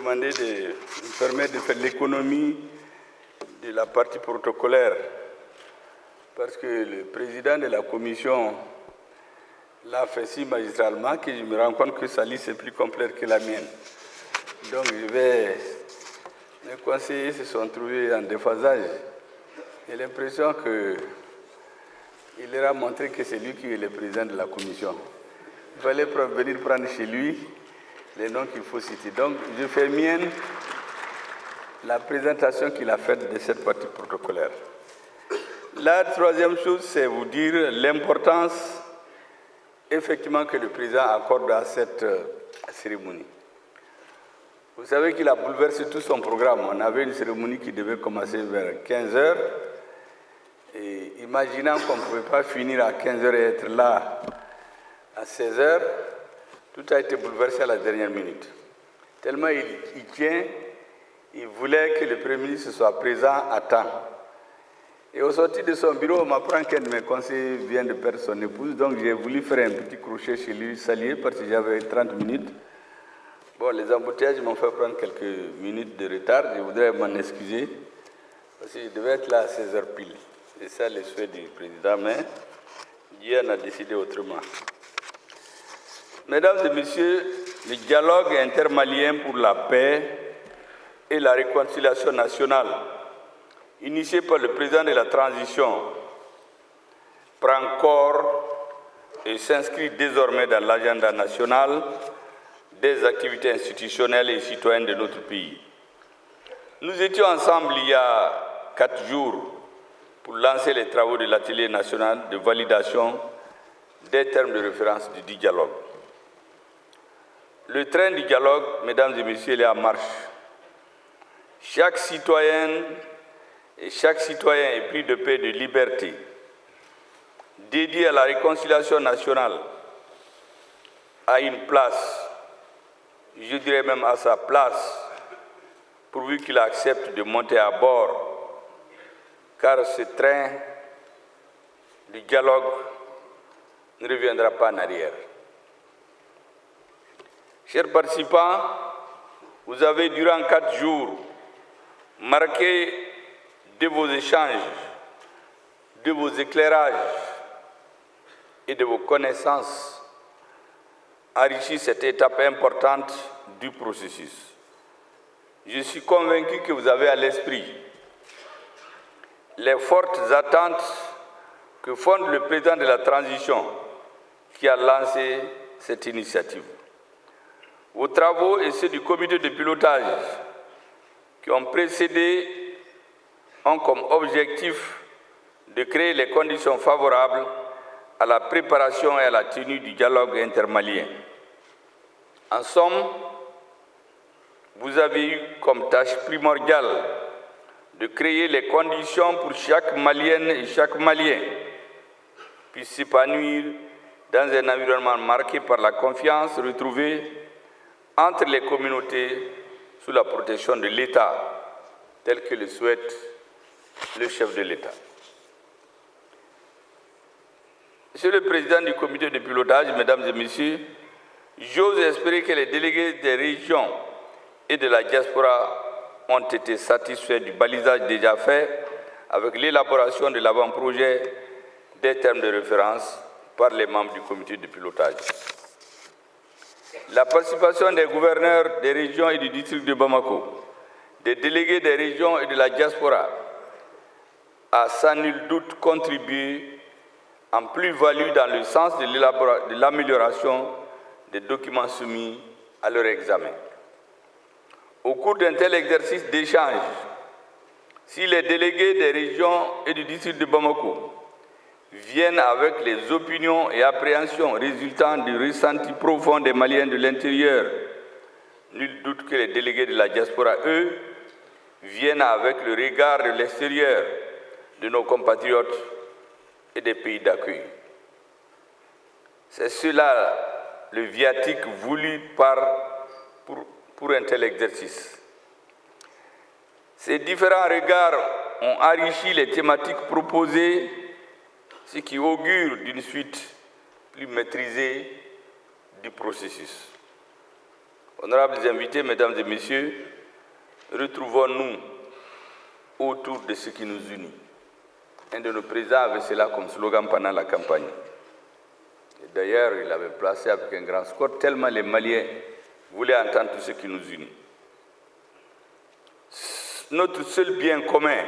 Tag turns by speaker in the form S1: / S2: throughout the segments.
S1: demandé de me permettre de faire l'économie de la partie protocolaire, parce que le président de la commission l'a fait si magistralement que je me rends compte que sa liste est plus complète que la mienne. Donc mes conseillers se sont trouvés en déphasage. J'ai l'impression qu'il leur a montré que c'est lui qui est le président de la commission. Il fallait venir prendre chez lui les noms qu'il faut citer. Donc je fais mienne la présentation qu'il a faite de cette partie protocolaire. La troisième chose, c'est vous dire l'importance effectivement que le président accorde à cette cérémonie. Vous savez qu'il a bouleversé tout son programme. On avait une cérémonie qui devait commencer vers 15 heures. Et imaginant qu'on ne pouvait pas finir à 15 heures et être là à 16 heures, tout a été bouleversé à la dernière minute. Tellement il tient, il voulait que le Premier ministre soit présent à temps. Et au sortir de son bureau, on m'apprend qu'un de mes conseillers vient de perdre son épouse, donc j'ai voulu faire un petit crochet chez lui, saluer, parce que j'avais 30 minutes. Bon, les embouteillages m'ont fait prendre quelques minutes de retard, je voudrais m'en excuser, parce qu'il devait être là à 16 heures pile. C'est ça le souhait du président, mais Dieu en a décidé autrement. Mesdames et messieurs, le dialogue intermalien pour la paix et la réconciliation nationale, initié par le président de la transition, prend corps et s'inscrit désormais dans l'agenda national des activités institutionnelles et citoyennes de notre pays. Nous étions ensemble il y a 4 jours pour lancer les travaux de l'atelier national de validation des termes de référence du dialogue. Le train du dialogue, mesdames et messieurs, il est en marche. Chaque citoyenne et chaque citoyen est pris de paix et de liberté, dédié à la réconciliation nationale, a une place, je dirais même à sa place, pourvu qu'il accepte de monter à bord, car ce train du dialogue ne reviendra pas en arrière. Chers participants, vous avez durant 4 jours marqué de vos échanges, de vos éclairages et de vos connaissances enrichi cette étape importante du processus. Je suis convaincu que vous avez à l'esprit les fortes attentes que fonde le président de la transition qui a lancé cette initiative. Vos travaux et ceux du comité de pilotage qui ont précédé ont comme objectif de créer les conditions favorables à la préparation et à la tenue du dialogue intermalien. En somme, vous avez eu comme tâche primordiale de créer les conditions pour chaque Malienne et chaque Malien puisse s'épanouir dans un environnement marqué par la confiance retrouvée entre les communautés sous la protection de l'État, tel que le souhaite le chef de l'État. Monsieur le Président du comité de pilotage, Mesdames et Messieurs, j'ose espérer que les délégués des régions et de la diaspora ont été satisfaits du balisage déjà fait avec l'élaboration de l'avant-projet des termes de référence par les membres du comité de pilotage. La participation des gouverneurs des régions et du district de Bamako, des délégués des régions et de la diaspora, a sans nul doute contribué en plus-value dans le sens de l'amélioration des documents soumis à leur examen. Au cours d'un tel exercice d'échange, si les délégués des régions et du district de Bamako viennent avec les opinions et appréhensions résultant du ressenti profond des Maliens de l'intérieur, nul doute que les délégués de la diaspora, eux, viennent avec le regard de l'extérieur de nos compatriotes et des pays d'accueil. C'est cela le viatique voulu pour un tel exercice. Ces différents regards ont enrichi les thématiques proposées, ce qui augure d'une suite plus maîtrisée du processus. Honorables invités, mesdames et messieurs, retrouvons-nous autour de ce qui nous unit. Un de nos présidents avait cela comme slogan pendant la campagne. D'ailleurs, il avait placé avec un grand score, tellement les Maliens voulaient entendre tout ce qui nous unit. Notre seul bien commun,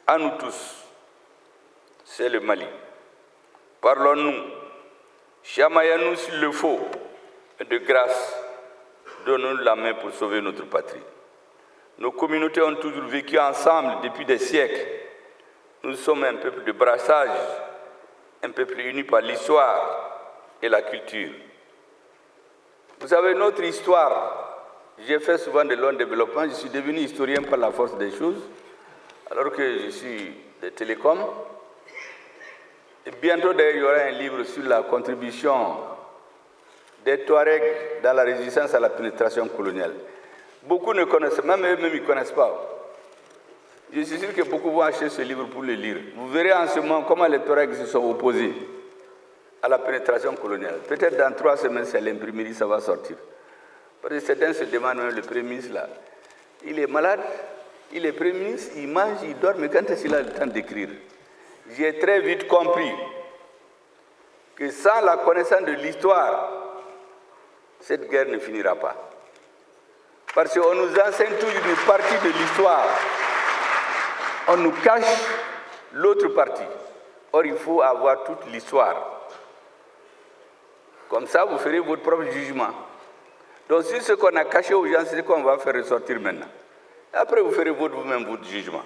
S1: à nous tous, c'est le Mali. Parlons-nous, chamaillons-nous s'il le faut, et de grâce, donnons-nous la main pour sauver notre patrie. Nos communautés ont toujours vécu ensemble depuis des siècles. Nous sommes un peuple de brassage, un peuple uni par l'histoire et la culture. Vous savez, notre histoire, j'ai fait souvent de long développement, je suis devenu historien par la force des choses, alors que je suis des télécoms. Et bientôt, d'ailleurs, il y aura un livre sur la contribution des Touaregs dans la résistance à la pénétration coloniale. Beaucoup ne connaissent, même eux-mêmes, ils ne connaissent pas. Je suis sûr que beaucoup vont acheter ce livre pour le lire. Vous verrez en ce moment comment les Touaregs se sont opposés à la pénétration coloniale. Peut-être dans 3 semaines, c'est à l'imprimerie, ça va sortir. Parce que certains se demandent, même le Premier ministre, là, il est malade, il est Premier ministre, il mange, il dort, mais quand est-ce qu'il a le temps d'écrire? J'ai très vite compris que sans la connaissance de l'histoire, cette guerre ne finira pas. Parce qu'on nous enseigne toujours une partie de l'histoire. On nous cache l'autre partie. Or, il faut avoir toute l'histoire. Comme ça, vous ferez votre propre jugement. Donc, si ce qu'on a caché aux gens, c'est ce qu'on va faire ressortir maintenant. Après, vous ferez vous-même votre jugement.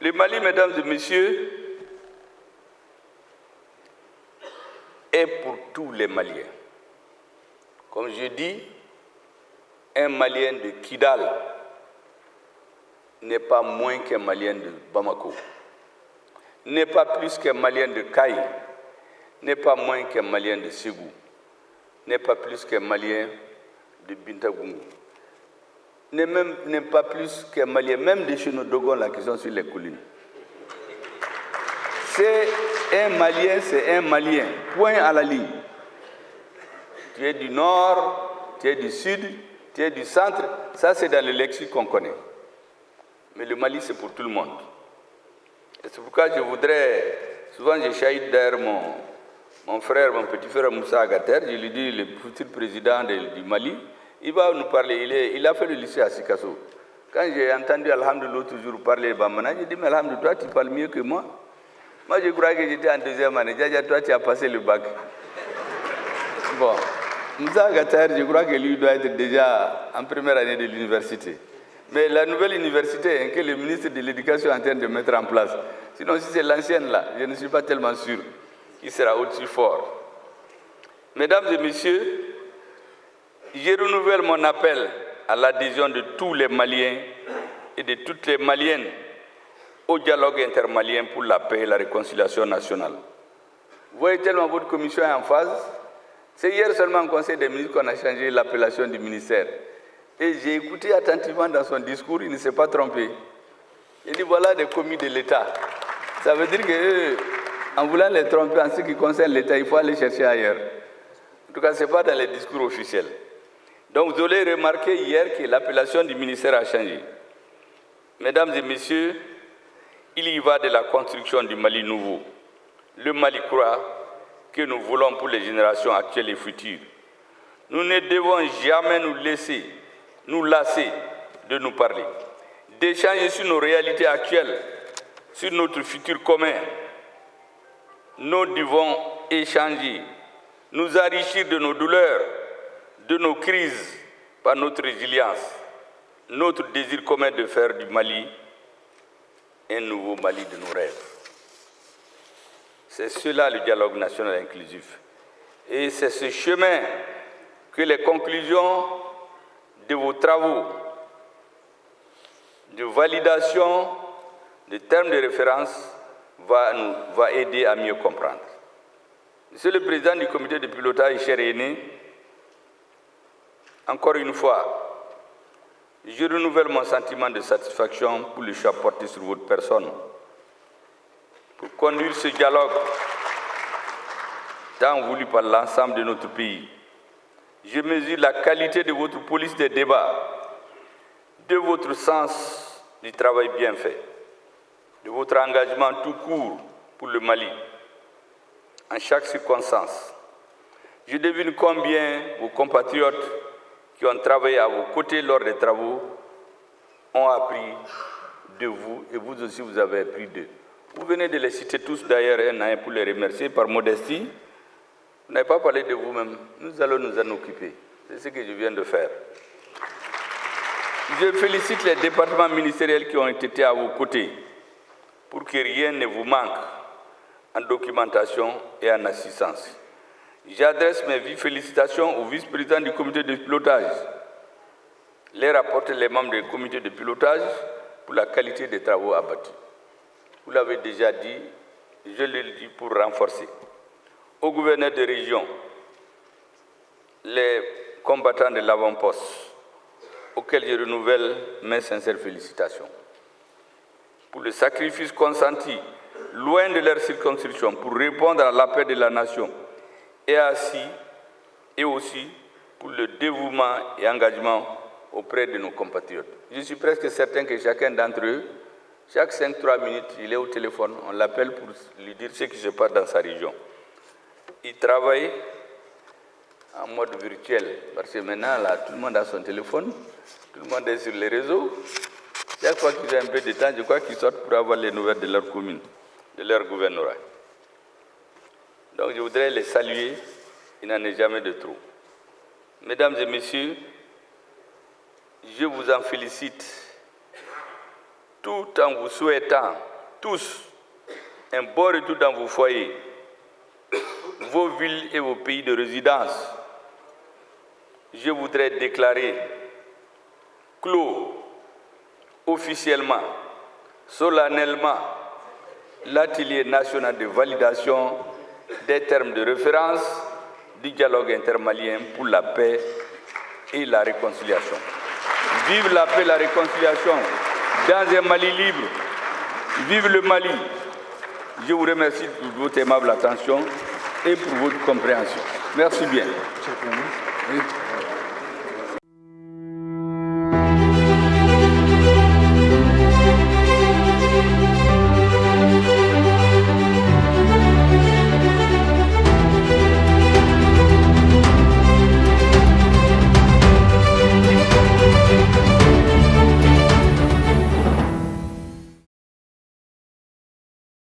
S1: Le Mali, mesdames et messieurs, est pour tous les Maliens. Comme je dis, un Malien de Kidal n'est pas moins qu'un Malien de Bamako, n'est pas plus qu'un Malien de Kaï, n'est pas moins qu'un Malien de Ségou, n'est pas plus qu'un Malien de Bintagoungou, n'est pas plus qu'un Malien, même de chez nos Dogons là qui sont sur les collines. C'est un Malien, point à la ligne. Tu es du nord, tu es du sud, tu es du centre, ça c'est dans le lexique qu'on connaît. Mais le Mali c'est pour tout le monde. Et c'est pourquoi je voudrais, souvent je chahute d'ailleurs mon frère, mon petit frère Moussa Agater, je lui dis, le futur président du Mali, il va nous parler, il a fait le lycée à Sikasso. Quand j'ai entendu Alhamdoulilah toujours parler de Bamana, j'ai dit, mais Alhamdoulilah, toi tu parles mieux que moi. Moi je croyais que j'étais en 2e année, déjà toi tu as passé le bac. Bon, Moussa Agater, je crois que lui doit être déjà en première année de l'université. Mais la nouvelle université que le ministre de l'Éducation est en train de mettre en place, sinon si c'est l'ancienne là, je ne suis pas tellement sûr qu'il sera aussi fort. Mesdames et messieurs, je renouvelle mon appel à l'adhésion de tous les Maliens et de toutes les Maliennes au dialogue intermalien pour la paix et la réconciliation nationale. Vous voyez tellement votre commission est en phase. C'est hier seulement au Conseil des ministres qu'on a changé l'appellation du ministère. Et j'ai écouté attentivement dans son discours, il ne s'est pas trompé. Il dit voilà des commis de l'État. Ça veut dire qu'en voulant les tromper en ce qui concerne l'État, il faut aller chercher ailleurs. En tout cas, ce n'est pas dans les discours officiels. Donc vous aurez remarqué hier que l'appellation du ministère a changé. Mesdames et messieurs, il y va de la construction du Mali nouveau. Le Mali croit que nous voulons pour les générations actuelles et futures. Nous ne devons jamais nous lasser de nous parler, d'échanger sur nos réalités actuelles, sur notre futur commun. Nous devons échanger, nous enrichir de nos douleurs, de nos crises, par notre résilience, notre désir commun de faire du Mali un nouveau Mali de nos rêves. C'est cela le dialogue national inclusif. Et c'est ce chemin que les conclusions de vos travaux de validation des termes de référence va aider à mieux comprendre. Monsieur le Président du comité de pilotage, cher aîné, encore une fois, je renouvelle mon sentiment de satisfaction pour le choix porté sur votre personne, pour conduire ce dialogue tant voulu par l'ensemble de notre pays. je mesure la qualité de votre police des débats, de votre sens du travail bien fait, de votre engagement tout court pour le Mali, en chaque circonstance. Je devine combien vos compatriotes qui ont travaillé à vos côtés lors des travaux ont appris de vous et vous aussi vous avez appris d'eux. Vous venez de les citer tous d'ailleurs un à un pour les remercier par modestie. Vous n'avez pas parlé de vous-même, nous allons nous en occuper. C'est ce que je viens de faire. Je félicite les départements ministériels qui ont été à vos côtés pour que rien ne vous manque en documentation et en assistance. J'adresse mes vives félicitations au vice-président du comité de pilotage, les rapporteurs et les membres du comité de pilotage pour la qualité des travaux abattus. Vous l'avez déjà dit, je le dis pour renforcer. Aux gouverneurs de région, les combattants de l'avant-poste, auxquels je renouvelle mes sincères félicitations. Pour le sacrifice consenti, loin de leur circonscription, pour répondre à l'appel de la nation, et aussi pour le dévouement et engagement auprès de nos compatriotes. Je suis presque certain que chacun d'entre eux, chaque 5-3 minutes, il est au téléphone, on l'appelle pour lui dire ce qui se passe dans sa région. Il travaille en mode virtuel, parce que maintenant, là, tout le monde a son téléphone, tout le monde est sur les réseaux. Chaque fois qu'ils ont un peu de temps, je crois qu'ils sortent pour avoir les nouvelles de leur commune, de leur gouvernorat. Donc je voudrais les saluer, il n'en est jamais de trop. Mesdames et messieurs, je vous en félicite, tout en vous souhaitant tous un bon retour dans vos foyers, vos villes et vos pays de résidence. Je voudrais déclarer clos officiellement, solennellement, l'atelier national de validation des termes de référence du dialogue intermalien pour la paix et la réconciliation. Vive la paix et la réconciliation dans un Mali libre. Vive le Mali. Je vous remercie pour votre aimable attention et pour votre compréhension. Merci bien.